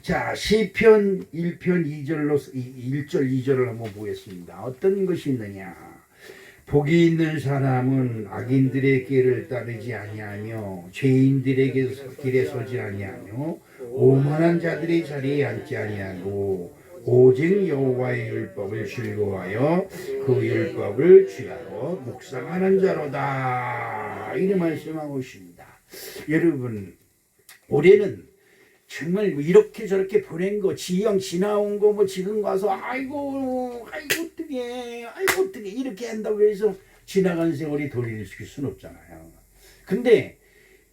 자, 시편 1편 2절로 1절 2절을 한번 보겠습니다. 어떤 것이 있느냐? 복이 있는 사람은 악인들의 길을 따르지 아니하며 죄인들의 길에 서지 아니하며 오만한 자들의 자리에 앉지 아니하고 오직 여호와의 율법을 즐거워하여 그 율법을 취하러 묵상하는 자로다. 이런 말씀하고 있습니다. 여러분, 올해는 정말 뭐 이렇게 저렇게 보낸 거, 지형 지나온 거, 뭐 지금 가서 아이고 어떻게 이렇게 한다고 해서 지나간 세월이 돌이킬 수는 없잖아요. 근데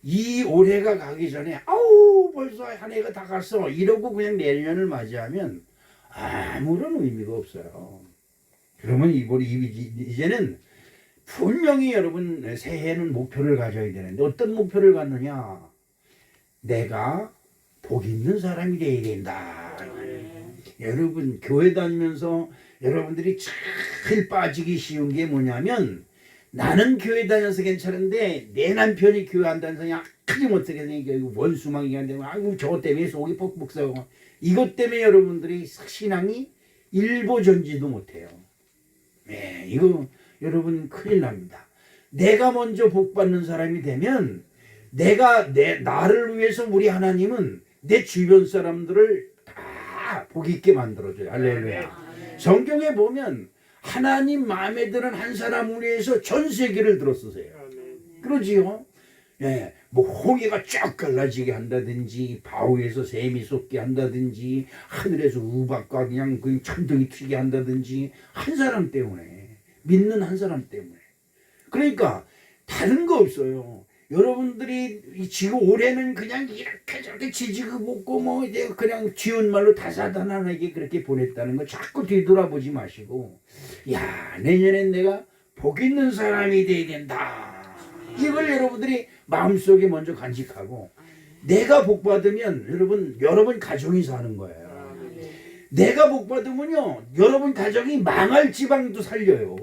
이 올해가 가기 전에 아우 벌써 한 해가 다 갔어 이러고 그냥 내년을 맞이하면 아무런 의미가 없어요. 그러면 이제는 분명히 여러분 새해는 목표를 가져야 되는데 어떤 목표를 갖느냐? 내가 복 있는 사람이 되어야 된다. 여러분 교회 다니면서 여러분들이 제일 빠지기 쉬운 게 뭐냐면 나는 교회 다녀서 괜찮은데 내 남편이 교회 안 다녀서 그냥 크지 못하게 생겨 원수망이 안 되고 아이고 저것 때문에 속이 퍽퍽 썩고 이것 때문에 여러분들이 신앙이 일보전지도 못해요. 네, 이거 여러분 큰일 납니다. 내가 먼저 복 받는 사람이 되면 나를 위해서 우리 하나님은 내 주변 사람들을 다 복 있게 만들어줘요. 할렐루야. 성경에 보면 하나님 마음에 드는 한 사람을 위해서 전 세계를 들어쓰세요. 그러지요. 예, 뭐 홍해가 쫙 갈라지게 한다든지 바위에서 샘이 솟게 한다든지 하늘에서 우박과 그냥 그 천둥이 튀게 한다든지 한 사람 때문에 믿는 한 사람 때문에 그러니까 다른 거 없어요. 여러분들이 지금 올해는 그냥 이렇게 저렇게 지지고 볶고 뭐 이제 그냥 지은 말로 다사다난하게 그렇게 보냈다는 거 자꾸 뒤돌아보지 마시고 야 내년엔 내가 복 있는 사람이 돼야 된다. 이걸 여러분들이 마음속에 먼저 간직하고 내가 복 받으면 여러분 가정이 사는 거예요. 내가 복 받으면요 여러분 가정이 망할 지방도 살려요.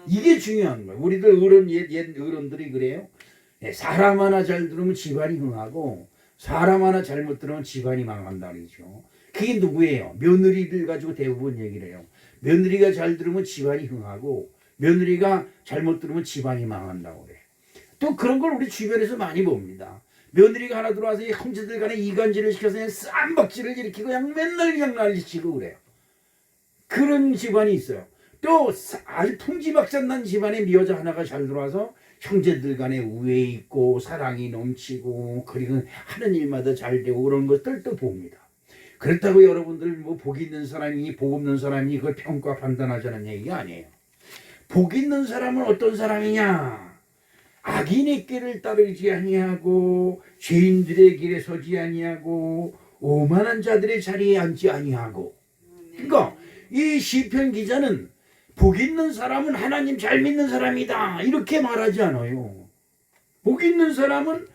이게 중요한 거예요. 우리들 옛 어른들이 그래요. 사람 하나 잘 들으면 집안이 흥하고 사람 하나 잘못 들으면 집안이 망한다 그러죠. 그게 누구예요? 며느리들 가지고 대부분 얘기를 해요. 며느리가 잘 들으면 집안이 흥하고 며느리가 잘못 들으면 집안이 망한다고 그래요. 또 그런 걸 우리 주변에서 많이 봅니다. 며느리가 하나 들어와서 형제들 간에 이간질을 시켜서 그냥 쌈박질을 일으키고 그냥 맨날 그냥 난리치고 그래요. 그런 집안이 있어요. 또 아주 통지박산난 집안에 미여자 하나가 잘 들어와서 형제들 간에 우애 있고 사랑이 넘치고 그리고 하는 일마다 잘 되고 그런 것들 또 봅니다. 그렇다고 여러분들 뭐 복 있는 사람이니 복 없는 사람이니 그걸 평가 판단하자는 얘기가 아니에요. 복 있는 사람은 어떤 사람이냐? 악인의 길을 따르지 아니하고 죄인들의 길에 서지 아니하고 오만한 자들의 자리에 앉지 아니하고. 그러니까 이 시편 기자는 복 있는 사람은 하나님 잘 믿는 사람이다 이렇게 말하지 않아요. 복 있는 사람은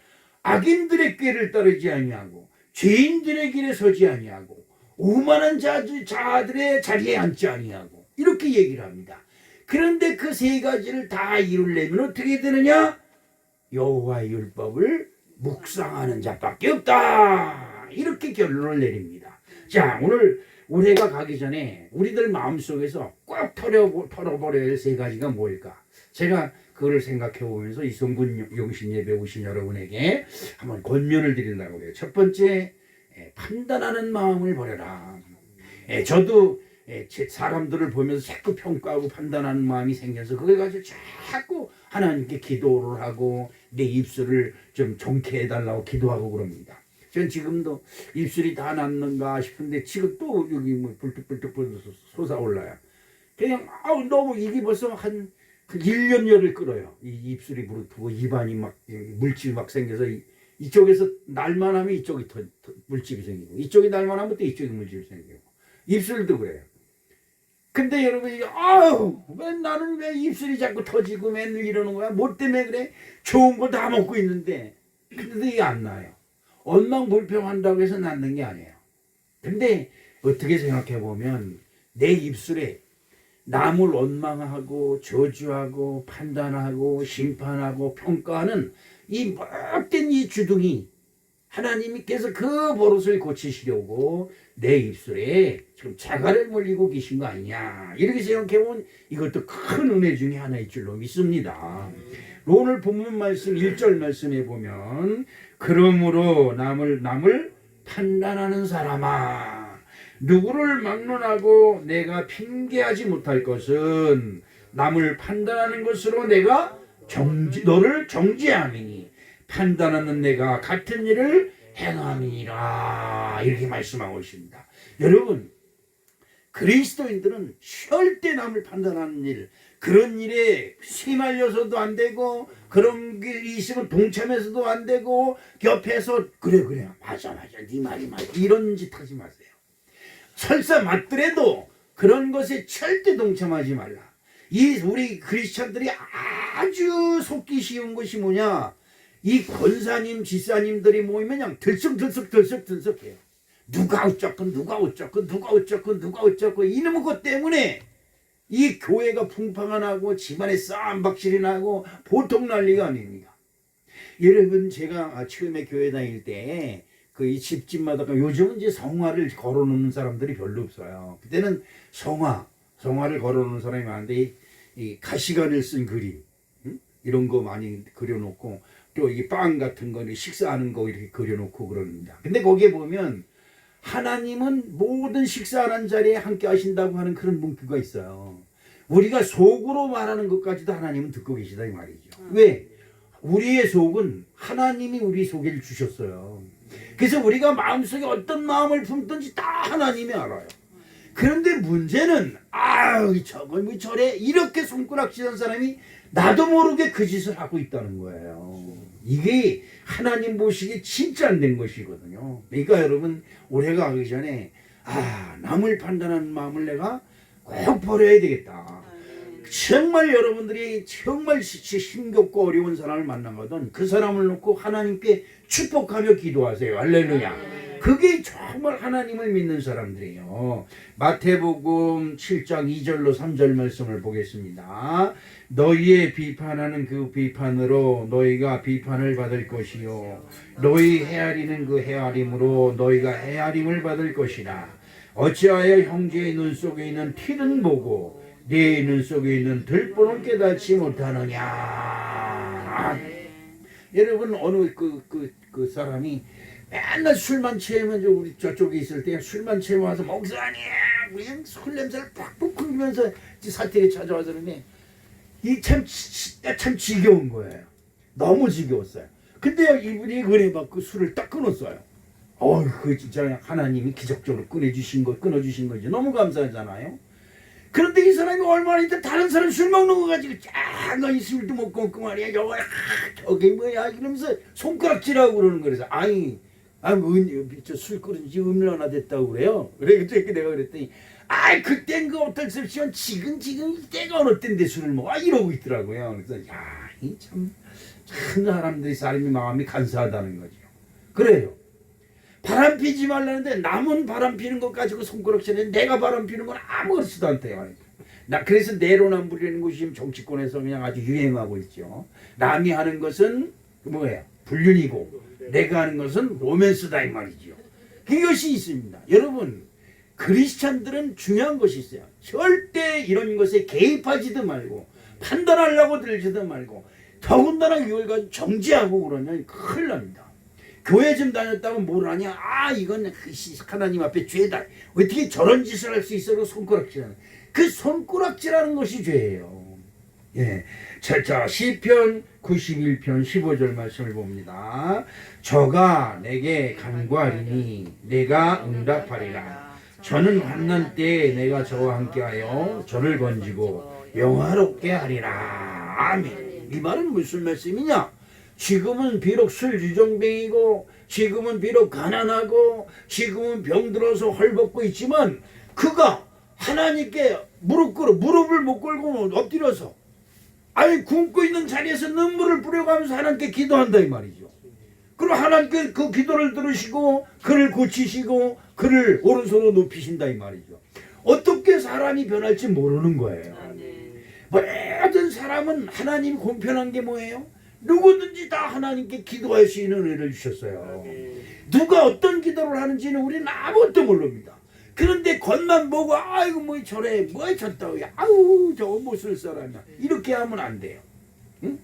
악인들의 길을 따르지 아니하고 죄인들의 길에 서지 아니하고 오만한 자들의 자리에 앉지 아니하고 이렇게 얘기를 합니다. 그런데 그 세 가지를 다 이루려면 어떻게 되느냐? 여호와의 율법을 묵상하는 자밖에 없다. 이렇게 결론을 내립니다. 자, 오늘 올해가 가기 전에 우리들 마음속에서 꼭 털어버려야 할 세 가지가 뭘까? 제가 그거를 생각해 보면서 이성군 용신 예배 오신 여러분에게 한번 권면을 드리려고 해요. 첫 번째, 판단하는 마음을 버려라. 저도 사람들을 보면서 자꾸 평가하고 판단하는 마음이 생겨서 그걸 가지고 자꾸 하나님께 기도를 하고 내 입술을 좀 좋게 해달라고 기도하고 그럽니다. 전 지금도 입술이 다 났는가 싶은데 지금 또 여기 뭐 불뚝불뚝 솟아올라요. 그냥 너무 이게 벌써 한 1년여를 끌어요. 이 입술이 부르트고 입안이 막 물집이 막 생겨서 이쪽에서 날만 하면 이쪽이 더 물집이 생기고 이쪽이 날만 하면 또 이쪽이 물집이 생기고 입술도 그래요. 근데 여러분이 왜 나는 왜 입술이 자꾸 터지고 맨날 이러는 거야? 뭐 때문에 그래? 좋은 거 다 먹고 있는데 근데 이게 안 나요. 원망불평한다고 해서 낫는 게 아니에요. 근데 어떻게 생각해 보면 내 입술에 남을 원망하고 저주하고 판단하고 심판하고 평가하는 이 못된 이 주둥이 하나님께서 그 버릇을 고치시려고 내 입술에 지금 자갈을 물리고 계신 거 아니냐. 이렇게 생각해보면 이것도 큰 은혜 중에 하나일 줄로 믿습니다. 오늘 본문 말씀 1절 말씀에 보면 그러므로 남을 판단하는 사람아, 누구를 막론하고 내가 핑계하지 못할 것은 남을 판단하는 것으로 내가 너를 정죄함이니 판단하는 내가 같은 일을 행함이니라. 이렇게 말씀하고 있습니다. 여러분, 그리스도인들은 절대 남을 판단하는 일, 그런 일에 휘말려서도 안 되고, 그런 게 있으면 동참해서도 안 되고, 옆에서 그래 맞아 네 말이 맞아 이런 짓 하지 마세요. 설사 맞더라도 그런 것에 절대 동참하지 말라. 우리 크리스찬들이 아주 속기 쉬운 것이 뭐냐, 이 권사님 지사님들이 모이면 그냥 들썩해요. 누가 어쩌고 이놈의 것 때문에 이 교회가 풍파가 나고 집안에 싸움박질이 나고 보통 난리가 아닙니다. 여러분, 제가 처음에 교회 다닐 때 그 이 집집마다, 요즘은 이제 성화를 걸어놓는 사람들이 별로 없어요. 그때는 성화를 걸어놓는 사람이 많은데 이 가시관을 쓴 그림, 이런 거 많이 그려놓고, 또 이 빵 같은 거는 식사하는 거 이렇게 그려놓고 그럽니다. 근데 거기에 보면 하나님은 모든 식사하는 자리에 함께 하신다고 하는 그런 문구가 있어요. 우리가 속으로 말하는 것까지도 하나님은 듣고 계시다 이 말이죠. 왜? 우리의 속은 하나님이 우리 속에 주셨어요. 그래서 우리가 마음속에 어떤 마음을 품든지 다 하나님이 알아요. 그런데 문제는 저건 왜 저래, 이렇게 손가락질한 사람이 나도 모르게 그 짓을 하고 있다는 거예요. 이게 하나님 보시기에 진짜 안 된 것이거든요. 그러니까 여러분, 올해가 가기 전에 남을 판단하는 마음을 내가 꼭 버려야 되겠다. 정말 여러분들이 정말 힘겹고 어려운 사람을 만나거든 그 사람을 놓고 하나님께 축복하며 기도하세요. 할렐루야. 그게 정말 하나님을 믿는 사람들이에요. 마태복음 7장 2절로 3절 말씀을 보겠습니다. 너희의 비판하는 그 비판으로 너희가 비판을 받을 것이요, 너희 헤아리는 그 헤아림으로 너희가 헤아림을 받을 것이라. 어찌하여 형제의 눈 속에 있는 티는 보고 네 눈 속에 있는 들보는 깨닫지 못하느냐. 여러분, 어느 그 사람이 맨날 술만 취하면, 우리 저쪽에 있을 때 술만 취하면 와서 목사님 그냥 술 냄새를 팍팍 풍기면서 사택에 찾아와서 그러네. 참 지겨운 거예요. 너무 지겨웠어요. 근데 이분이 은혜 받고 술을 딱 끊었어요. 그 진짜 하나님이 기적적으로 끊어주신 거지. 너무 감사하잖아요. 그런데 이 사람이 얼마나 있다 다른 사람 술 먹는 거 가지고 이 술도 먹고 말이야. 저게 뭐야 이러면서 손가락질하고 그러는 거라서 저 술 끓은 지 얼마나 됐다고 그래요. 그래 내가 그랬더니 그땐 그 어떨 수 없지만 지금 때가 어느 때인데 술을 먹어 이러고 있더라고요. 그래서 참 사람들이 사람이 마음이 간사하다는 거죠. 그래요. 바람 피지 말라는데 남은 바람 피는 것 가지고 손가락질해. 내가 바람 피는 건 아무렇지도 않대요. 그래서 내로남불이라는 것이 지금 정치권에서 그냥 아주 유행하고 있죠. 남이 하는 것은 뭐예요? 불륜이고 내가 하는 것은 로맨스다 이 말이죠. 그것이 있습니다. 여러분, 크리스찬들은 중요한 것이 있어요. 절대 이런 것에 개입하지도 말고 판단하려고 들지도 말고, 더군다나 이걸 가지고 정지하고 그러면 큰일 납니다. 교회 좀 다녔다고 뭘 하냐? 이건 하나님 앞에 죄다. 어떻게 저런 짓을 할 수 있어? 손가락질하는. 그 손가락질하는 것이 죄예요. 예. 자, 시편 91편 15절 말씀을 봅니다. 저가 내게 간구하리니 내가 응답하리라. 저는 환난 때에 내가 저와 함께하여 저를 건지고 영화롭게 하리라. 아멘. 이 말은 무슨 말씀이냐? 지금은 비록 술주정뱅이고, 지금은 비록 가난하고, 지금은 병들어서 헐벗고 있지만, 그가 하나님께 무릎을 못 꿇고 엎드려서 굶고 있는 자리에서 눈물을 뿌려가면서 하나님께 기도한다 이 말이죠. 그리고 하나님께 그 기도를 들으시고 그를 고치시고 그를 오른손으로 높이신다 이 말이죠. 어떻게 사람이 변할지 모르는 거예요. 모든 사람은 하나님 공평한 게 뭐예요? 누구든지 다 하나님께 기도할 수 있는 은혜를 주셨어요. 누가 어떤 기도를 하는지는 우리는 아무것도 모릅니다. 그런데 겉만 보고 아이고 뭐 저래 뭐 저따위 아우 저거 못 쓸 사람이야 이렇게 하면 안 돼요. 응?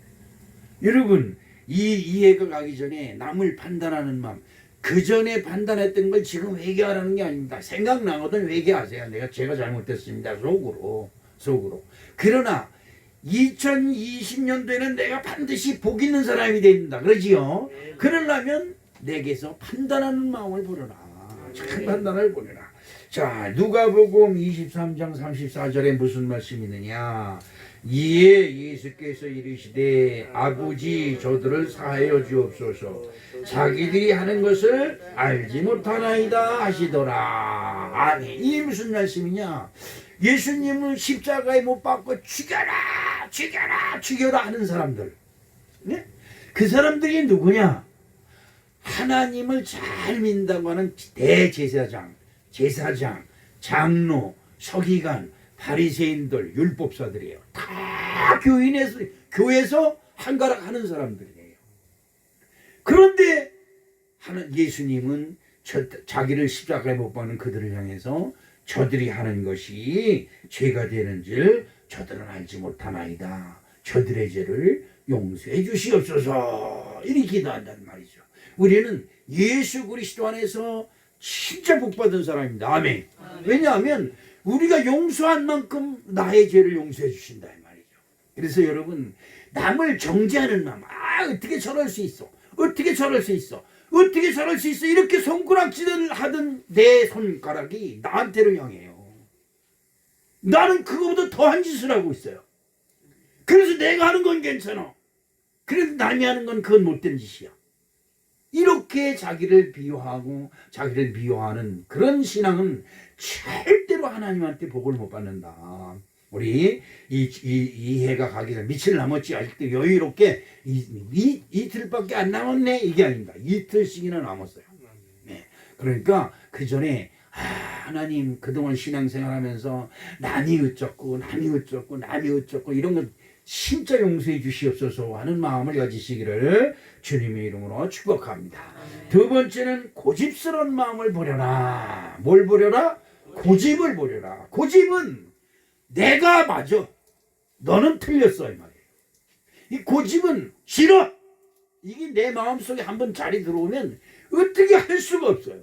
여러분 이 이해가 가기 전에 남을 판단하는 마음 그 전에 판단했던 걸 지금 회개하라는 게 아닙니다. 생각나거든 회개하세요. 제가 잘못됐습니다. 속으로. 그러나 2020년도에는 내가 반드시 복 있는 사람이 된다. 그러지요? 그러려면 내게서 판단하는 마음을 보려라. 참 판단을 보려라. 자, 누가복음 23장 34절에 무슨 말씀이 있느냐? 이에 예수께서 이르시되 아버지 저들을 사하여 주옵소서 자기들이 하는 것을 알지 못하나이다 하시더라. 아니 이게 무슨 말씀이냐? 예수님은 십자가에 못 박고 죽여라 하는 사람들, 네? 그 사람들이 누구냐? 하나님을 잘 믿는다고 하는 대제사장, 제사장, 장로, 서기관, 바리새인들, 율법사들이에요. 다 교회에서 한가락 하는 사람들이에요. 그런데 예수님은 자기를 십자가에 못 박는 그들을 향해서 저들이 하는 것이 죄가 되는줄 저들은 알지 못하나이다. 저들의 죄를 용서해 주시옵소서. 이렇게 기도한다는 말이죠. 우리는 예수 그리스도 안에서 진짜 복받은 사람입니다. 아멘. 왜냐하면 우리가 용서한 만큼 나의 죄를 용서해 주신다 이 말이죠. 그래서 여러분 남을 정죄하는 마음 어떻게 저럴 수 있어 어떻게 저럴 수 있어 이렇게 손가락질을 하던 내 손가락이 나한테로 향해요. 나는 그거보다 더한 짓을 하고 있어요. 그래서 내가 하는 건 괜찮아. 그래도 남이 하는 건 그건 못된 짓이야. 이렇게 자기를 비호하고 자기를 미워하는 그런 신앙은 절대로 하나님한테 복을 못 받는다. 우리 이 해가 가기 전에 며칠 남았지 아직도 여유롭게 이틀밖에 안 남았네 이게 아닙니다. 이틀씩이나 남았어요. 네. 그러니까 그 전에 하나님 그동안 신앙생활하면서 남이 어쩌고 이런 거 진짜 용서해 주시옵소서 하는 마음을 가지시기를 주님의 이름으로 축복합니다. 두 번째는 고집스러운 마음을 버려라. 뭘 버려라? 고집을 버려라. 고집은 내가 맞아. 너는 틀렸어 이 말이에요. 이 고집은 싫어. 이게 내 마음속에 한번 자리 들어오면 어떻게 할 수가 없어요.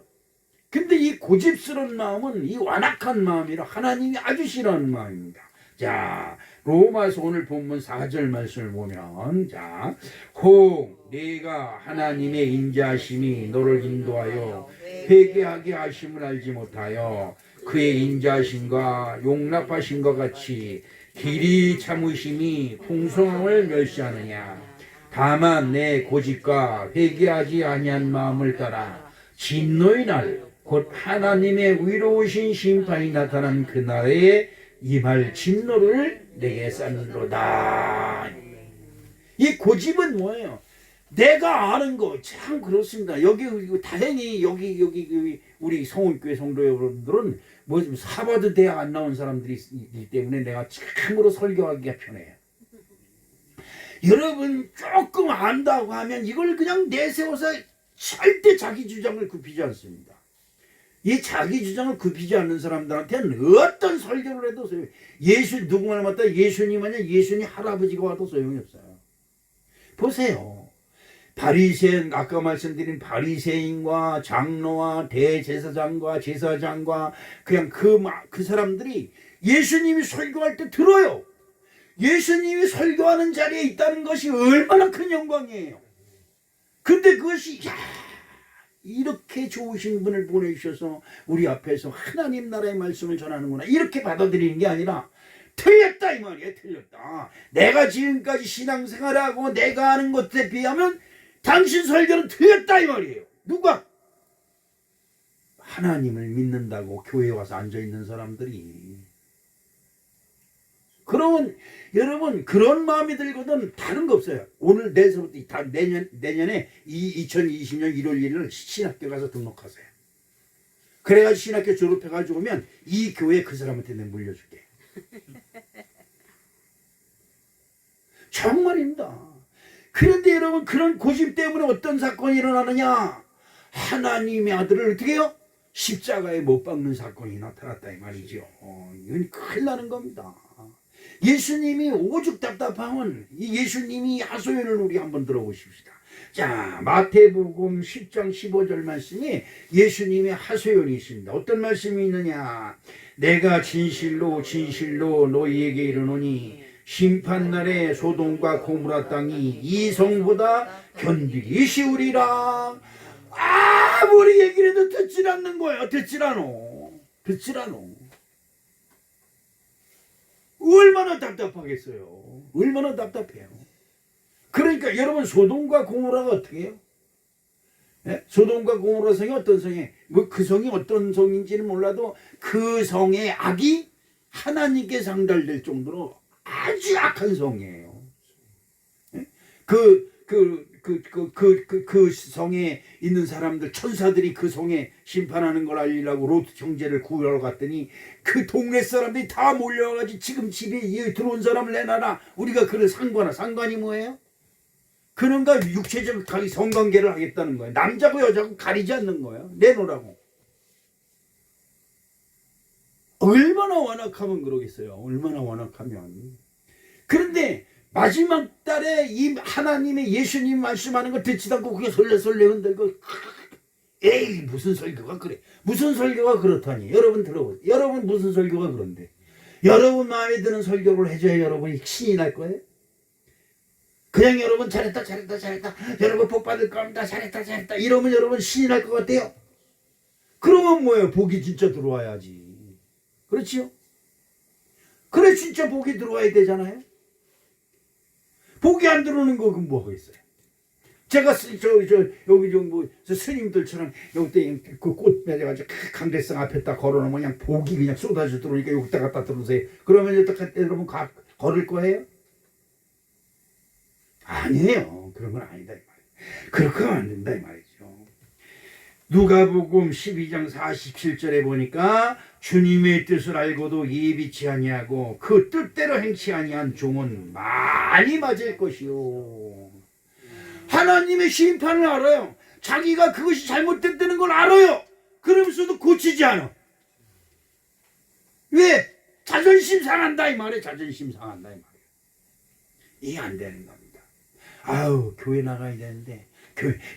근데 이 고집스러운 마음은 이 완악한 마음이라 하나님이 아주 싫어하는 마음입니다. 자, 로마서 오늘 본문 4절 말씀을 보면 자, 혹 네가 하나님의 인자하심이 너를 인도하여 회개하게 하심을 알지 못하여 그의 인자하심과 용납하심과 같이 길이 참으심이 풍성함을 멸시하느냐. 다만 내 고집과 회개하지 아니한 마음을 따라 진노의 날 곧 하나님의 위로우신 심판이 나타난 그날에 임할 진노를 내게 쌓는도다. 이 고집은 뭐예요? 내가 아는 거 참 그렇습니다. 여기 다행히 여기 우리 성원교회 성도 여러분들은 뭐 사바드 대학 안 나온 사람들이기 때문에 내가 참으로 설교하기가 편해요. 여러분 조금 안다고 하면 이걸 그냥 내세워서 절대 자기 주장을 굽히지 않습니다. 이 자기 주장을 굽히지 않는 사람들한테는 어떤 설교를 해도 소용이 없어요. 누구나 맞다 예수님 아니야 예수님 할아버지가 와도 소용이 없어요. 보세요. 바리새인 아까 말씀드린 바리새인과 장로와 대제사장과 제사장과 그냥 그 사람들이 예수님이 설교할 때 들어요. 예수님이 설교하는 자리에 있다는 것이 얼마나 큰 영광이에요. 근데 그것이 이렇게 좋으신 분을 보내주셔서 우리 앞에서 하나님 나라의 말씀을 전하는구나 이렇게 받아들이는 게 아니라 틀렸다 이 말이에요. 틀렸다. 내가 지금까지 신앙생활하고 내가 하는 것에 비하면 당신 설교는 틀렸다 이 말이에요. 누가? 하나님을 믿는다고 교회에 와서 앉아있는 사람들이. 그러면 여러분 그런 마음이 들거든 다른 거 없어요. 오늘 내일부터 내년에 2020년 1월 1일 신학교 가서 등록하세요. 그래가지고 신학교 졸업해가지고 오면 이 교회 그 사람한테 내가 물려줄게. 정말입니다. 그런데 여러분 그런 고집 때문에 어떤 사건이 일어나느냐? 하나님의 아들을 어떻게 해요? 십자가에 못 박는 사건이 나타났다 이 말이죠. 이건 큰일 나는 겁니다. 예수님이 오죽 답답하면 이 예수님이 하소연을 우리 한번 들어보십시다. 자, 마태복음 10장 15절 말씀이 예수님의 하소연이 있습니다. 어떤 말씀이 있느냐? 내가 진실로 진실로 너희에게 이르노니 심판날에 소돔과 고모라 땅이 이 성보다 견디기 쉬우리라. 아무리 얘기를 해도 듣질 않는 거야. 듣질 않어. 얼마나 답답하겠어요. 얼마나 답답해요. 그러니까 여러분 소돔과 고모라가 어떻게 해요? 예? 소돔과 고모라 성이 어떤 성이, 뭐 그 성이 어떤 성인지는 몰라도 그 성의 악이 하나님께 상달될 정도로 아주 악한 성이에요. 예? 그 성에 있는 사람들, 천사들이 그 성에 심판하는 걸 알리려고 롯 형제를 구하러 갔더니 그 동네 사람들이 다 몰려와가지고 지금 집에 들어온 사람을 내놔라. 우리가 그를 상관이 뭐예요? 그런가 육체적 성관계를 하겠다는 거예요. 남자고 여자고 가리지 않는 거예요. 내놓으라고. 얼마나 완악하면 그러겠어요. 얼마나 완악하면. 그런데 마지막 달에 이 하나님의 예수님 말씀하는 거 듣지도 않고 그게 설레설레 흔들고 에이 무슨 설교가 그래. 무슨 설교가 그렇다니. 여러분 들어보세요. 여러분 무슨 설교가 그런데. 여러분 마음에 드는 설교를 해줘야 여러분이 신이 날 거예요. 그냥 여러분 잘했다 여러분 복 받을 겁니다 잘했다 이러면 여러분 신이 날 것 같아요. 그러면 뭐예요? 복이 진짜 들어와야지. 그렇지요? 그래 진짜 복이 들어와야 되잖아요. 복이 안 들어오는 거 그럼 뭐 하겠어요? 제가 여기 뭐 스님들처럼 여기 그꽃 맺어가지고 강대성 앞에 딱 걸어놓으면 그냥 복이 그냥 쏟아져 들어오니까 여기다 갖다 들어오세요. 그러면 여러분 걸을 거예요? 아니에요. 그런 건 아니다 이 말이에요. 그렇게 하면 안 된다 이 말이죠. 누가복음 12장 47절에 보니까 주님의 뜻을 알고도 예비치 아니하고 그 뜻대로 행치 아니한 종은 많이 맞을 것이요. 하나님의 심판을 알아요. 자기가 그것이 잘못됐다는 걸 알아요. 그러면서도 고치지 않아. 왜? 자존심 상한다 이 말이에요. 자존심 상한다 이 말이에요. 이게 안 되는 겁니다. 아우 교회 나가야 되는데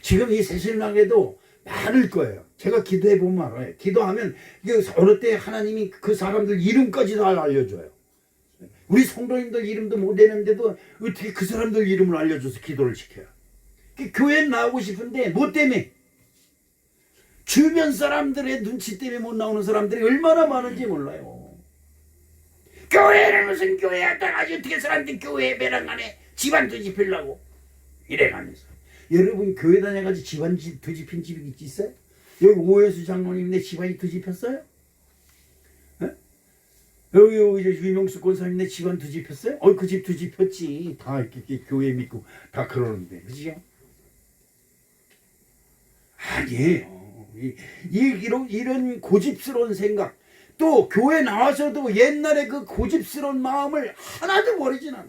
지금 이 새신랑에도 많을 거예요. 제가 기도해 보면 알아요. 기도하면 어느 때 하나님이 그 사람들 이름까지 다 알려줘요. 우리 성도님들 이름도 못 되는데도 어떻게 그 사람들 이름을 알려줘서 기도를 시켜요. 교회에 나오고 싶은데 뭐 때문에? 주변 사람들의 눈치 때문에 못 나오는 사람들이 얼마나 많은지 몰라요. 교회는 무슨 교회야? 나가지 어떻게 사람들이 교회에 배랑하네. 집안 뒤집히려고 이래가면서. 여러분 교회 다녀가지고 집안 뒤집힌 집이 있어요? 여기 오해수 장로님네 집안이 뒤집혔어요? 에? 여기 유명수 권사님네 집안 뒤집혔어요? 그 집 뒤집혔지. 다 이렇게 교회 믿고 다 그러는데 그죠? 아니에요. 이런 고집스러운 생각, 또 교회 나와서도 옛날에 그 고집스러운 마음을 하나도 버리진 않아.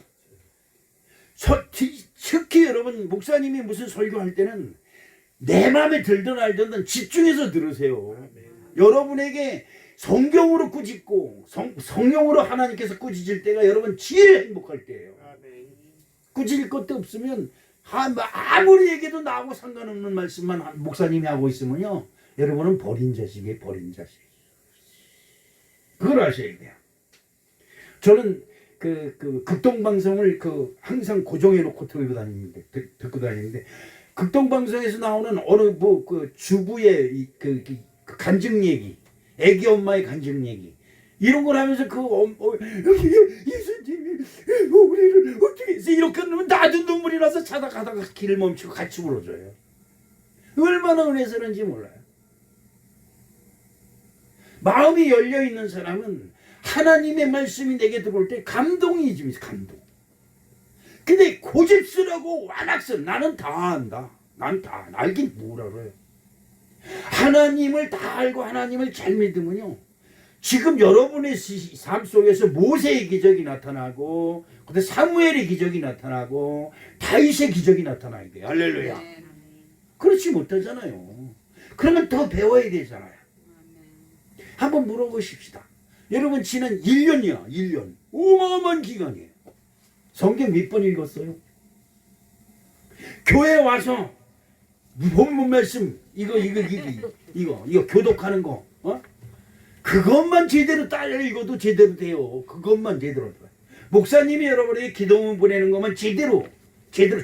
특히 여러분 목사님이 무슨 설교할 때는 내 마음에 들든 알든 집중해서 들으세요. 여러분에게 성경으로 꾸짖고 성령으로 하나님께서 꾸짖을 때가 여러분 제일 행복할 때예요. 꾸짖을 것도 없으면 아무리 얘기해도 나하고 상관없는 말씀만 목사님이 하고 있으면요, 여러분은 버린 자식이에요. 버린 자식. 그걸 아셔야 돼요. 저는 그 극동방송을 항상 고정해 놓고 듣고 다니는데 극동방송에서 나오는 어느 그 주부의 그 간증 얘기, 애기 엄마의 간증 얘기, 이런 걸 하면서 예수님이 우리를 어떻게 해서 이렇게 하면 나도 눈물이 나서 가다가 길을 멈추고 같이 울어줘요. 얼마나 은혜스러운지 몰라요. 마음이 열려있는 사람은 하나님의 말씀이 내게 들어올 때 감동이 줍니다. 감동. 근데 고집스러고 완악스러워. 나는 다 안다. 난 다 알긴 뭘 알아요. 하나님을 다 알고 하나님을 잘 믿으면요, 지금 여러분의 삶 속에서 모세의 기적이 나타나고 그다음에 사무엘의 기적이 나타나고 다윗의 기적이 나타나야 돼요. 할렐루야. 그렇지 못하잖아요. 그러면 더 배워야 되잖아요. 한번 물어보십시다. 여러분 지난 1년이야. 1년. 어마어마한 기간이에요. 성경 몇 번 읽었어요? 교회 와서 본문 말씀 이거 교독하는 거 그것만 제대로 따라 읽어도 제대로 돼요. 그것만 제대로. 목사님이 여러분에게 기도문 보내는 것만 제대로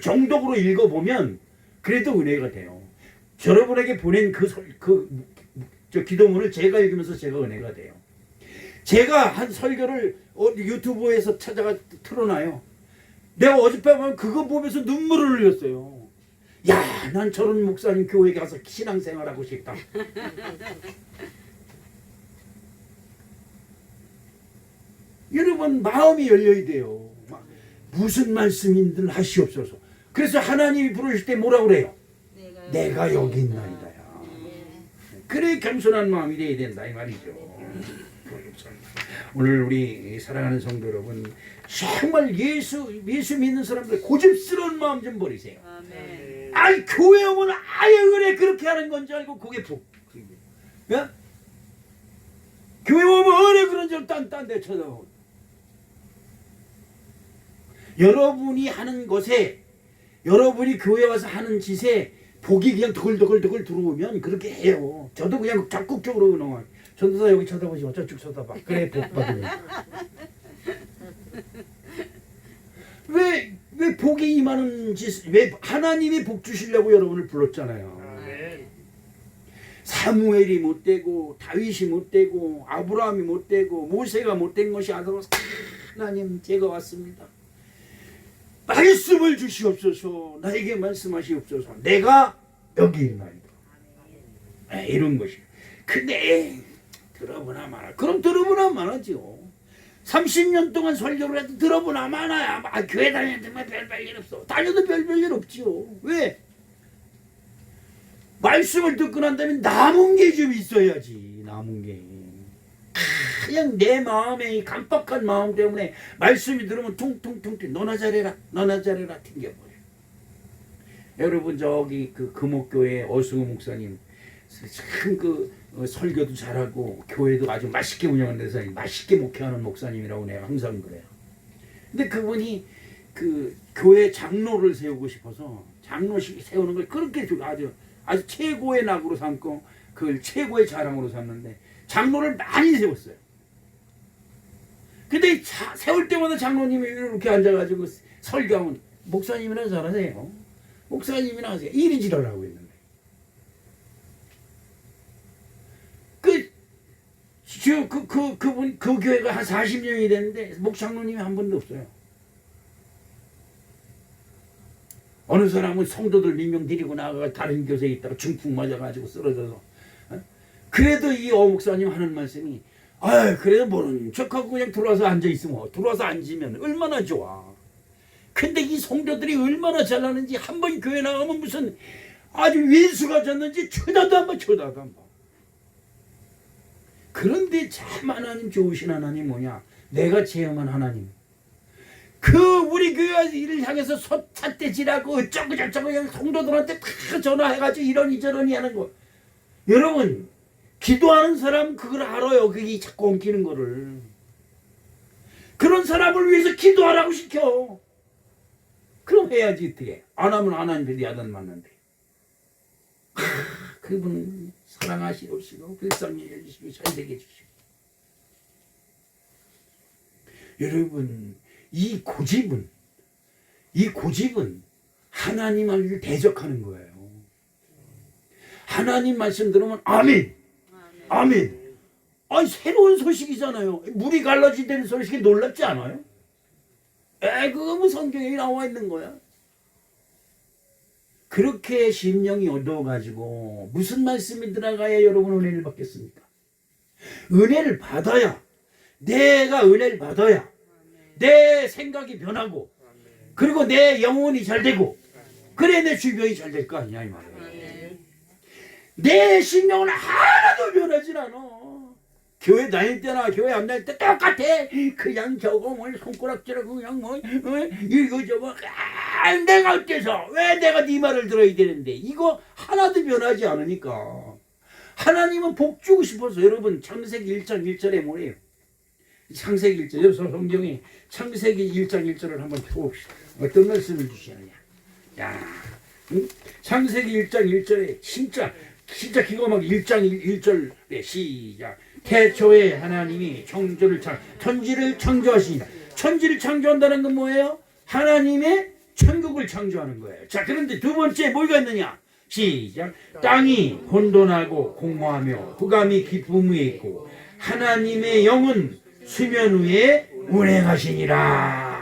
정독으로 읽어보면 그래도 은혜가 돼요. 여러분에게 보낸 저 기도문을 제가 읽으면서 제가 은혜가 돼요. 제가 한 설교를 유튜브에서 찾아가 틀어놔요. 내가 어젯밤에 그거 보면서 눈물을 흘렸어요. 야, 난 저런 목사님 교회 가서 신앙생활하고 싶다. 여러분 마음이 열려야 돼요. 무슨 말씀인들 하시옵소서. 그래서 하나님이 부르실 때 뭐라고 그래요? 내가 여기 있나이다. 그래 겸손한 마음이 돼야 된다 이 말이죠. 오늘 우리 사랑하는 성도 여러분 정말 예수 믿는 사람들 고집스러운 마음 좀 버리세요. 아이 교회 오면 아예 은혜 그렇게 하는 건지 알고 그게 야? 교회 오면 은혜 그런 줄 딴 데 쳐다보고 여러분이 하는 것에 여러분이 교회 와서 하는 짓에 복이 그냥 더글더글 들어오면 그렇게 해요. 저도 그냥 적극적으로 그냥 전도사 여기 쳐다보시고 저쪽 쳐다봐. 그래 복 받으니까. 왜 복이 임하는 짓, 왜 하나님이 복 주시려고 여러분을 불렀잖아요. 사무엘이 못되고 다윗이 못되고 아브라함이 못되고 모세가 못된 것이 아니라 하나님 제가 왔습니다. 말씀을 주시옵소서. 나에게 말씀하시옵소서. 내가 여기 있나이다. 이런 것이. 근데 들어보나 마나. 그럼 들어보나 마나죠. 30년 동안 설교를 해도 들어보나 마나야. 교회 다니는데 별일 없어. 다녀도 별일 없지요. 왜? 말씀을 듣고 난 다음에 남은 게 좀 있어야지. 남은 게. 그냥 내 마음에 깜빡한 마음 때문에 말씀이 들으면 퉁퉁퉁 너나 잘해라 튕겨버려. 여러분 저기 그 금옥교회 어승우 목사님 참 설교도 잘하고 교회도 아주 맛있게 운영하는 데서 맛있게 목회하는 목사님이라고 내가 항상 그래요. 근데 그분이 그 교회 장로를 세우고 싶어서 장로식 세우는 걸 그렇게 아주 최고의 낙으로 삼고 그걸 최고의 자랑으로 삼는데 장로를 많이 세웠어요. 근데 세울 때마다 장로님이 이렇게 앉아가지고 설교하면 목사님이나 잘하세요. 목사님이나 하세요. 이리 지랄하고 있는데. 그 교회가 한 40년이 됐는데 목장로님이 한 번도 없어요. 어느 사람은 성도들 민명 데리고 나가가 다른 교회에 있다가 중풍 맞아가지고 쓰러져서 그래도 이 목사님 하는 말씀이 그래도 모르는 척하고 그냥 들어와서 앉아있으면 들어와서 앉으면 얼마나 좋아. 근데 이 성도들이 얼마나 잘나는지 한 번 교회 나가면 무슨 아주 윈수가 졌는지 쳐다도 안 봐. 그런데 참 하나님 좋으신 하나님 뭐냐? 내가 체험한 하나님. 우리 교회 향해서 삿대질하고 어쩌고 저쩌고 성도들한테 다 전화해가지고 이러니 저러니 하는 거. 여러분 기도하는 사람 그걸 알아요. 그게 자꾸 엉키는 거를. 그런 사람을 위해서 기도하라고 시켜. 그럼 해야지 어떻게. 안 하면 하나님들이 야단 맞는데. 그분 사랑하시옵시고 불쌍히 해주시고 잘되게 해주시고. 여러분 이 고집은 하나님을 대적하는 거예요. 하나님 말씀 들으면 아멘. 새로운 소식이잖아요. 물이 갈라진다는 소식이 놀랍지 않아요? 그거 뭐 성경에 나와 있는 거야. 그렇게 심령이 얻어가지고 무슨 말씀이 들어가야 여러분 은혜를 받겠습니까? 은혜를 받아야 내가 은혜를 받아야 내 생각이 변하고 그리고 내 영혼이 잘 되고 그래 내 주변이 잘 될 거 아니냐 이 말이에요. 내 심령은 하나도 변하진 않아. 교회 다닐 때나 교회 안 다닐 때 똑같아. 그냥 저거 뭐 손가락질하고 그냥 뭐 이거 저거 내가 어때서 왜 내가 네 말을 들어야 되는데 이거 하나도 변하지 않으니까. 하나님은 복 주고 싶어서. 여러분 창세기 1장 1절에 뭐예요? 창세기 1절 여기서 성경에 창세기 1장 1절을 한번 펴봅시다. 어떤 말씀을 주시느냐. 야, 창세기 1장 1절에 진짜 기가 막 1장 1절에 시작. 태초에 하나님이 천지를 창조하시니라. 천지를 창조한다는 건 뭐예요? 하나님의 천국을 창조하는 거예요. 자, 그런데 두 번째 뭐가 있느냐? 시작. 땅이 혼돈하고 공허하며 흑암이 깊음 위에 있고 하나님의 영은 수면 위에 운행하시니라.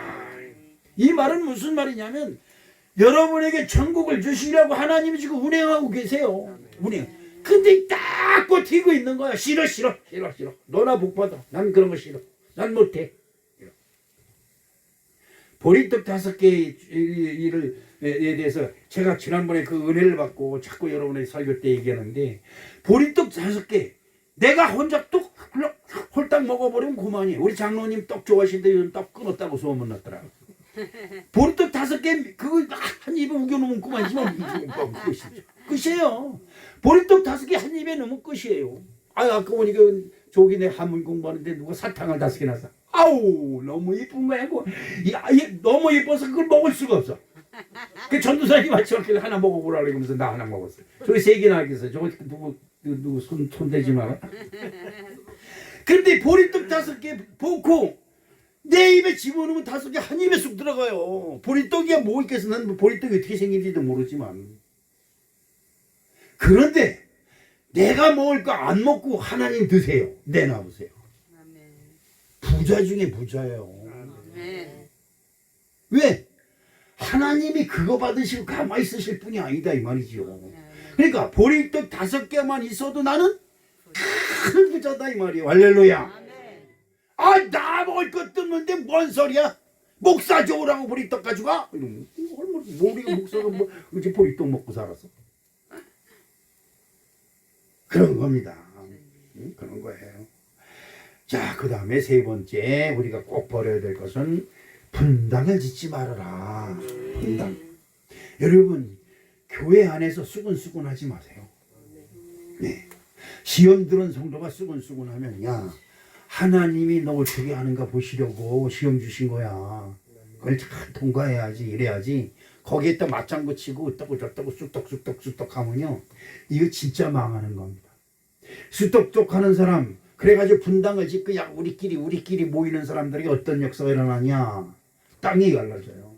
이 말은 무슨 말이냐면 여러분에게 천국을 주시려고 하나님이 지금 운행하고 계세요. 운행. 근데 딱 버티고 있는 거야. 싫어. 너나 복 받아. 난 그런 거 싫어. 난 못해. 보리떡 5개의 일에 대해서 제가 지난번에 그 은혜를 받고 자꾸 여러분의 설교 때 얘기하는데 보리떡 5개 내가 혼자 뚝 홀딱 먹어버리면 그만이에요. 우리 장로님 떡 좋아하시는데 요즘 떡 끊었다고 소문 났더라고. 보리떡 5개 그거 한 입에 우겨놓으면 그만이지만 끝이에요. 보리떡 5개 한 입에 넣으면 끝이에요. 아까 보니까 저기 내 한문 공부하는데 누가 사탕을 5개 놨어. 아우 너무 이쁜 거야. 너무 이뻐서 그걸 먹을 수가 없어. 그 전도사님이 마치 하나 먹어보라 그러면서 나 하나 먹었어. 저기 3개나 하겠어. 저거 누구 손 대지 마라. 그런데 보리떡 5개 볶고 내 입에 집어넣으면 5개 한 입에 쑥 들어가요. 보리떡이야 뭐 있겠어. 난 보리떡이 어떻게 생긴지도 모르지만. 그런데 내가 먹을 거 안 먹고 하나님 드세요. 내놔보세요. 부자 중에 부자예요. 왜? 하나님이 그거 받으시고 가만히 있으실 분이 아니다 이 말이죠. 그러니까 보리떡 5개만 있어도 나는 큰 부자다 이 말이에요. 할렐루야. 나 먹을 것도 없는데 뭔 소리야? 목사 좋으라고 보리떡 가져가? 이러면 우리가 목사가 뭐 어째 보리떡 먹고 살았어? 그런 겁니다. 그런 거예요. 자, 그 다음에 3번째 우리가 꼭 버려야 될 것은 분당을 짓지 말아라. 분당. 여러분 교회 안에서 수근수근하지 마세요. 네. 시험 들은 성도가 수근수근하면 야 하나님이 너 어떻게 하는가 보시려고 시험 주신 거야. 그걸 잘 통과해야지 이래야지. 거기에 또 맞장구 치고 어떠고 저떠고 쑥떡 하면요 이거 진짜 망하는 겁니다. 쑥떡 하는 사람 그래가지고 분당을 짓고 야 우리끼리 모이는 사람들에게 어떤 역사가 일어나냐. 땅이 갈라져요.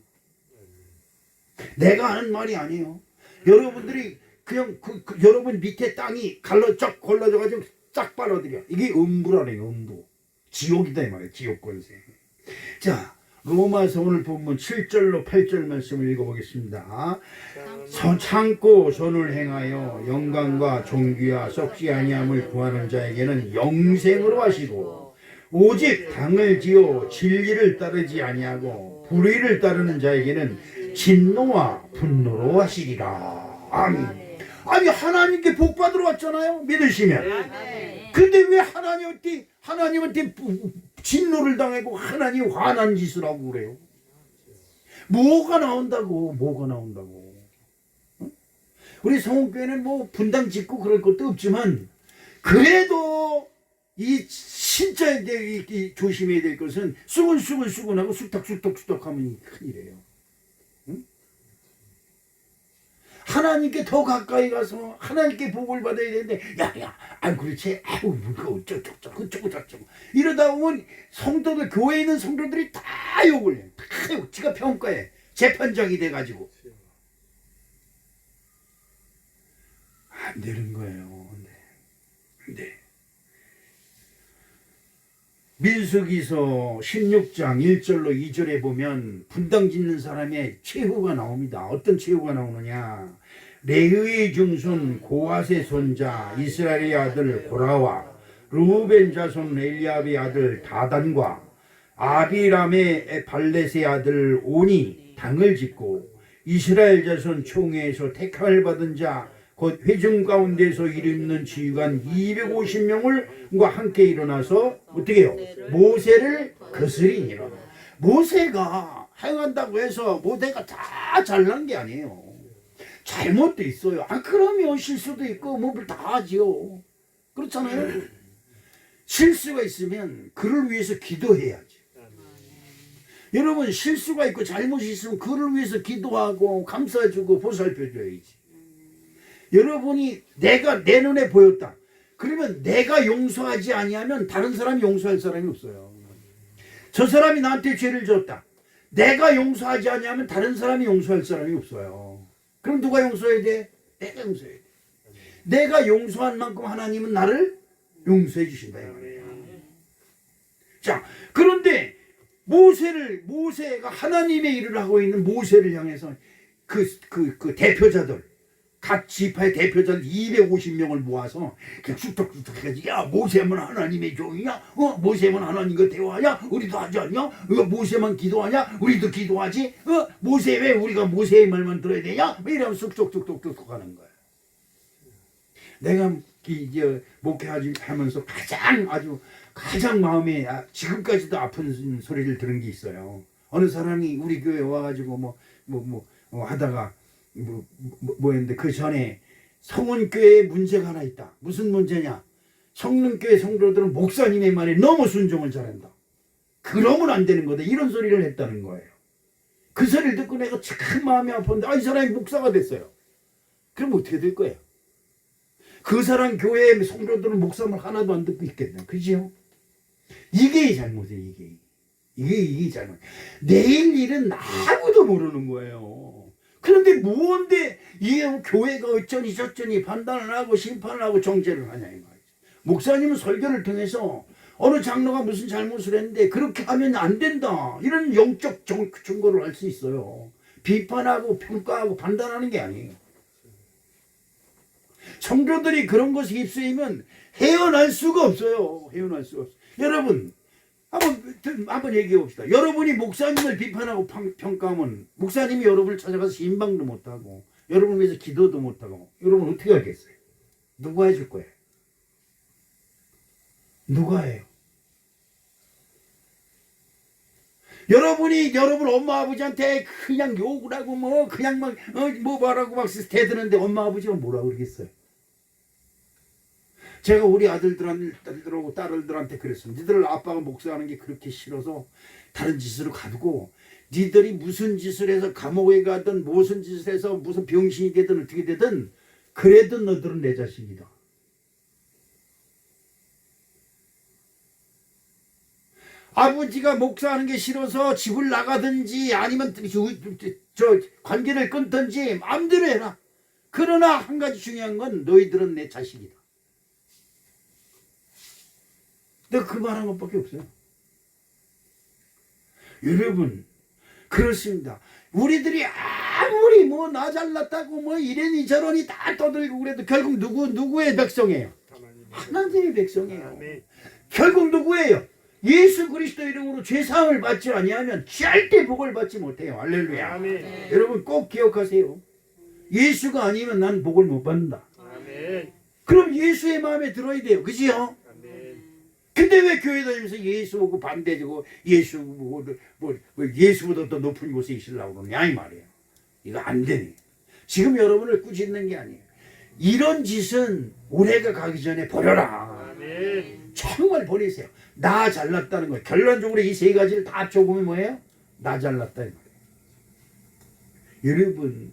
내가 하는 말이 아니에요. 여러분들이 그냥 여러분 밑에 땅이 걸러져가지고 쫙 빨아들여. 이게 음부라네요. 음부. 지옥이다 이 말이에요. 지옥 권세. 자, 로마서 오늘 본문 7절로 8절 말씀을 읽어보겠습니다. 참고 선을 행하여 영광과 존귀와 썩지 아니함을 구하는 자에게는 영생으로 하시고 오직 당을 지어 진리를 따르지 아니하고 불의를 따르는 자에게는 진노와 분노로 하시리라. 아멘. 아니 하나님께 복 받으러 왔잖아요. 믿으시면. 근데 왜 하나님한테 진노를 당하고 하나님 화난 짓을 하고 그래요? 뭐가 나온다고? 어? 우리 성원교회는 뭐 분당 짓고 그럴 것도 없지만 그래도 이 진짜 이 조심해야 될 것은 수근하고 쑥떡 하면 큰일이에요. 하나님께 더 가까이 가서 하나님께 복을 받아야 되는데 그렇지 그거 어쩌고 이러다 보면 성도들 교회에 있는 성도들이 다 욕을 해. 다 지가 평가해. 재판장이 돼가지고 안 되는 거예요. 네. 민수기서 16장 1절로 2절에 보면 분당 짓는 사람의 최후가 나옵니다. 어떤 최후가 나오느냐. 레위의 증손 고핫의 손자 이스라엘의 아들 고라와 르우벤 자손 엘리압의 아들 다단과 아비람의 발렛의 아들 온이 당을 짓고 이스라엘 자손 총회에서 택함을 받은 자 곧 회중 가운데서 이름 있는 지휘관 250명을 함께 일어나서 어떻게 해요? 모세를 거스리니라. 모세가 행한다고 해서 모세가 다 잘난 게 아니에요. 잘못도 있어요. 그러면 실수도 있고 뭐를 다 하지요. 그렇잖아요. 실수가 있으면 그를 위해서 기도해야지. 여러분, 실수가 있고 잘못이 있으면 그를 위해서 기도하고 감싸주고 보살펴줘야지. 여러분이 내가 내 눈에 보였다. 그러면 내가 용서하지 아니하면 다른 사람이 용서할 사람이 없어요. 저 사람이 나한테 죄를 졌다. 내가 용서하지 아니하면 다른 사람이 용서할 사람이 없어요. 그럼 누가 용서해야 돼? 내가 용서해야 돼. 내가 용서한 만큼 하나님은 나를 용서해 주신다. 자, 그런데 모세가 하나님의 일을 하고 있는 모세를 향해서 그 대표자들, 각 지파의 대표자들 250명을 모아서 쑥덕쑥덕 해가지고, 야, 모세만 하나님의 종이냐? 모세만 하나님과 대화하냐? 우리도 하지 않냐? 모세만 기도하냐? 우리도 기도하지? 모세 왜 우리가 모세의 말만 들어야 되냐? 이러면 쑥덕쑥덕 하는 거야. 내가 이제 목회하면서 가장 마음에 지금까지도 아픈 소리를 들은 게 있어요. 어느 사람이 우리 교회 와가지고 하다가 뭐였는데, 그 전에 성원교회에 문제가 하나 있다. 무슨 문제냐? 성능교회 성도들은 목사님의 말에 너무 순종을 잘한다. 그러면 안 되는 거다. 이런 소리를 했다는 거예요. 그 소리를 듣고 내가 참 마음이 아팠는데, 이 사람이 목사가 됐어요. 그럼 어떻게 될 거예요? 그 사람 교회의 성도들은 목사말 하나도 안 듣고 있겠네. 그죠? 이게 잘못이에요. 이게 잘못. 내일 일은 아무도 모르는 거예요. 그런데 뭔데 이게 교회가 어쩌니 저쩌니 판단을 하고 심판을 하고 정죄를 하냐 이 말이죠. 목사님은 설교를 통해서 어느 장로가 무슨 잘못을 했는데 그렇게 하면 안 된다, 이런 영적 증거를 알 수 있어요. 비판하고 평가하고 판단하는 게 아니에요. 성도들이 그런 것에 휩쓰이면 헤어날 수가 없어요. 헤어날 수가 없어요. 여러분, 한번 얘기해 봅시다. 여러분이 목사님을 비판하고 평가하면 목사님이 여러분을 찾아가서 신방도 못하고 여러분을 위해서 기도도 못하고 여러분 어떻게 하겠어요? 누가 해줄 거예요? 누가 해요? 여러분이 여러분 엄마 아버지한테 그냥 욕을 하고 그냥 말하고 막 대드는데 엄마 아버지가 뭐라 그러겠어요? 제가 우리 아들들하고 딸들한테 그랬습니다. 니들 아빠가 목사하는 게 그렇게 싫어서 다른 짓으로 가두고, 니들이 무슨 짓을 해서 감옥에 가든 무슨 짓을 해서 무슨 병신이 되든 어떻게 되든 그래도 너들은 내 자식이다. 아버지가 목사하는 게 싫어서 집을 나가든지 아니면 저 관계를 끊든지 마음대로 해라. 그러나 한 가지 중요한 건 너희들은 내 자식이다. 내가 그 말한 것밖에 없어요. 여러분, 그렇습니다. 우리들이 아무리 나 잘났다고 이래니 저러니 다 떠들고 그래도 결국 누구의 백성이에요? 하나님의 백성이에요. 아멘. 결국 누구예요? 예수 그리스도 이름으로 죄사함을 받지 아니하면 절대 복을 받지 못해요. 할렐루야. 아멘. 여러분 꼭 기억하세요. 예수가 아니면 난 복을 못 받는다. 아멘. 그럼 예수의 마음에 들어야 돼요. 그지요? 근데 왜 교회 다니면서 예수 보고 반대되고 예수 보고 예수보다 더 높은 곳에 있으려고 그러냐 이 말이에요. 이거 안 되네. 지금 여러분을 꾸짖는 게 아니에요. 이런 짓은 올해가 가기 전에 버려라. 아멘. 정말 버리세요. 나 잘났다는 거예요. 결론적으로 이 세 가지를 다 합쳐보면 뭐예요? 나 잘났다 이 말이에요. 여러분,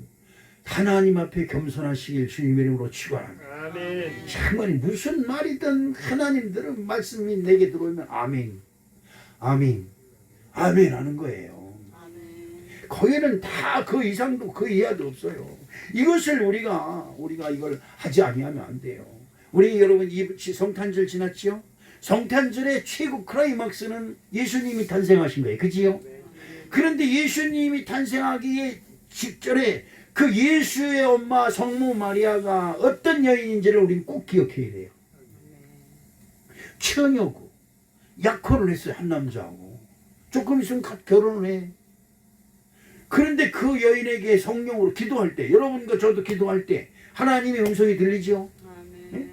하나님 앞에 겸손하시길 주님의 이름으로 축원합니다. 아멘. 정말 무슨 말이든 하나님들은 말씀이 내게 들어오면 아멘, 아멘, 아멘 하는 거예요. 아멘. 거기는 다 그 이상도 그 이하도 없어요. 이것을 우리가 이걸 하지 아니하면 안 돼요. 우리 여러분 이 성탄절 지났지요? 성탄절의 최고 클라이막스는 예수님이 탄생하신 거예요. 그지요? 그런데 예수님이 탄생하기에 직전에 그 예수의 엄마 성모 마리아가 어떤 여인인지를 우리는 꼭 기억해야 돼요. 처녀고 약혼을 했어요. 한 남자하고. 조금 있으면 결혼을 해. 그런데 그 여인에게 성령으로 기도할 때, 여러분과 저도 기도할 때 하나님의 음성이 들리죠. 아멘.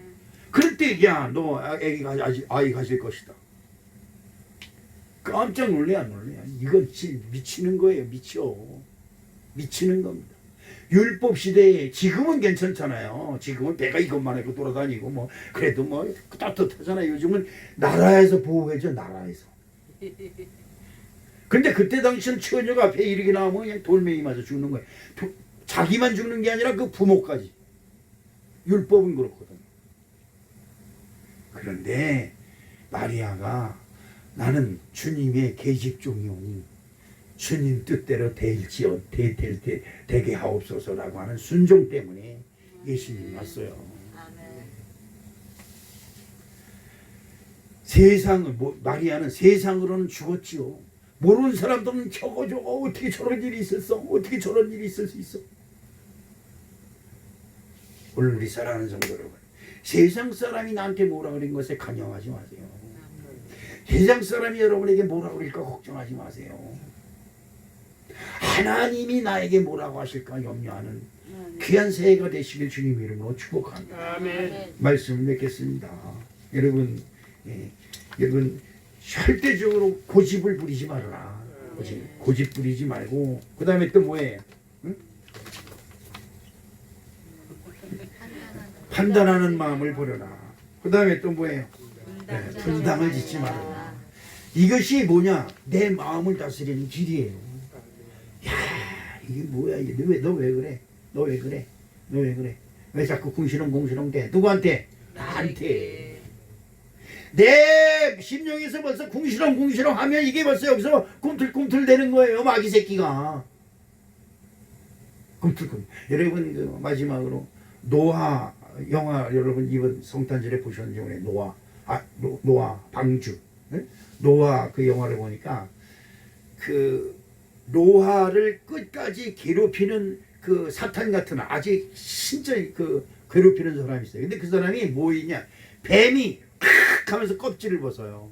그럴 때 야, 너 아이 가질 것이다. 깜짝 놀래 안 놀래? 이건 미치는 거예요. 미치는 겁니다. 율법 시대에 지금은 괜찮잖아요. 지금은 배가 이것만 해고 돌아다니고 뭐 그래도 뭐 따뜻하잖아요. 요즘은 나라에서 보호해줘, 나라에서. 근데 그때 당시는 처녀가 앞에 이렇게 나오면 그냥 돌멩이 맞아 죽는 거예요. 자기만 죽는 게 아니라 그 부모까지. 율법은 그렇거든. 그런데 마리아가 나는 주님의 계집종이오니 주님 뜻대로 되게 하옵소서라고 하는 순종 때문에 예수님이 왔어요. 세상을 마리아는 세상으로는 죽었지요. 모르는 사람들은 저거 어떻게 저런 일이 있었어? 어떻게 저런 일이 있을 수 있어? 오늘 우리 사랑하는 성도 여러분, 세상 사람이 나한테 뭐라 그런 것에 간여하지 마세요. 세상 사람이 여러분에게 뭐라 그럴까 걱정하지 마세요. 하나님이 나에게 뭐라고 하실까 염려하는 귀한 새해가 되시길 주님 이름으로 축복합니다. 아멘. 말씀을 맺겠습니다. 여러분, 여러분 절대적으로 고집을 부리지 말아라. 고집 부리지 말고 그 다음에 또 뭐예요? 응? 판단하는 마음을 버려라. 그 다음에 또 뭐예요? 분당을 짓지 말아라. 이것이 뭐냐? 내 마음을 다스리는 길이에요. 야, 이게 뭐야? 너 왜 그래? 너 왜 그래? 너 왜 그래? 왜 자꾸 궁시렁궁시렁 대? 누구한테? 나한테. 내 심령에서 벌써 궁시렁궁시렁 하면 이게 벌써 여기서 꿈틀꿈틀 되는 거예요. 마귀 새끼가. 꿈틀꿈틀. 여러분 그 마지막으로 노아 영화 여러분 이번 성탄절에 보셨는지 모르겠어요. 노아 방주. 네? 노아 그 영화를 보니까 그 노아를 끝까지 괴롭히는 그 사탄 같은 아직 진짜 그 괴롭히는 사람이 있어요. 근데 그 사람이 뭐이냐? 뱀이 칵 하면서 껍질을 벗어요.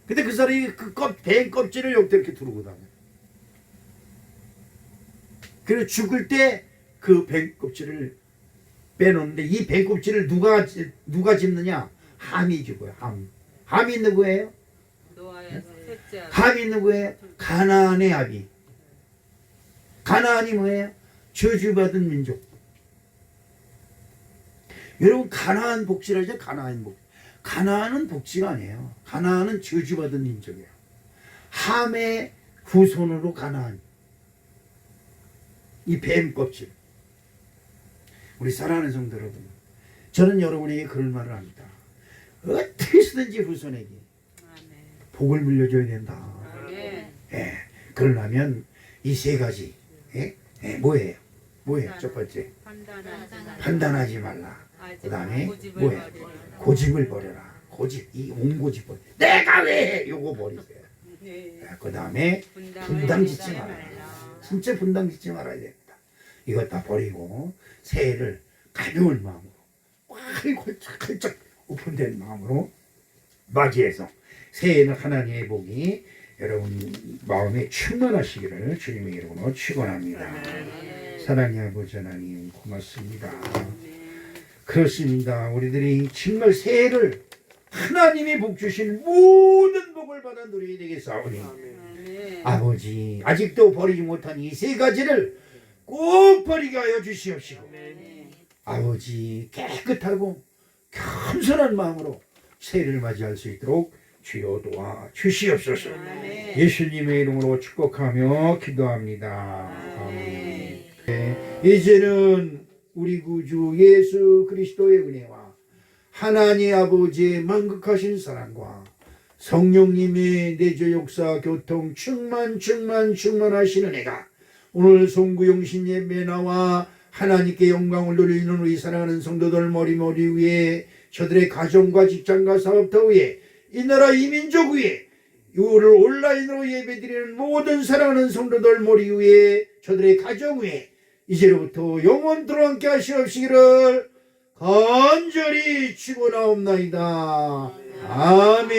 근데 그 사람이 뱀 껍질을 여기다 이렇게 두르고 다녀요. 그래서 죽을 때 그 뱀 껍질을 빼놓는데 이 뱀 껍질을 누가 짚느냐? 함이 죽어요. 함이 누구예요? 노아의 셋째 아들. 함이 누구예요? 가나안의 아비. 가나안이 뭐예요? 저주받은 민족. 여러분 가나안 복지라죠? 가나안 복지. 가나안은 복지가 아니에요. 가나안은 저주받은 민족이에요. 함의 후손으로 가나안. 이 뱀 껍질. 우리 사랑하는 성도 여러분, 저는 여러분에게 그런 말을 합니다. 어떻게 해서든지 후손에게 복을 물려줘야 된다. 아멘. 예, 그러려면 이 세 가지. 뭐예요? 첫 번째, 판단하지 말라. 그 다음에 뭐예요? 고집을 버려라. 이 온고집 버려. 내가 왜 해? 요거 버리세요. 그 다음에 분당 짓지 말아라. 진짜 분당 짓지 말아야 됩니다. 이것 다 버리고 새해를 가벼운 마음으로 활짝 오픈된 마음으로 맞이해서 새해는 하나님의 복이 여러분 마음에 충만하시기를 주님의 이름으로 축원합니다. 사랑의 아버지 하나님 고맙습니다. 그렇습니다. 우리들이 정말 새해를 하나님이 복 주신 모든 복을 받아 누리게 되겠사오니 아버지 아직도 버리지 못한 이 세 가지를 꼭 버리게 하여 주시옵시고 아버지 깨끗하고 겸손한 마음으로 새해를 맞이할 수 있도록 주여 도와 주시옵소서. 예수님의 이름으로 축복하며 기도합니다. 아멘. 이제는 우리 구주 예수 그리스도의 은혜와 하나님 아버지의 만극하신 사랑과 성령님의 내주 역사 교통 충만하시는 은혜가 오늘 송구용신 예배 나와 하나님께 영광을 돌리는 우리 사랑하는 성도들 머리 위에 저들의 가정과 직장과 사업터 위에 이 나라 이 민족 위에 이거를 온라인으로 예배드리는 모든 사랑하는 성도들 머리 위에 저들의 가정 위에 이제로부터 영원토록 함께 하시옵시기를 간절히 축원하옵나이다. 아멘.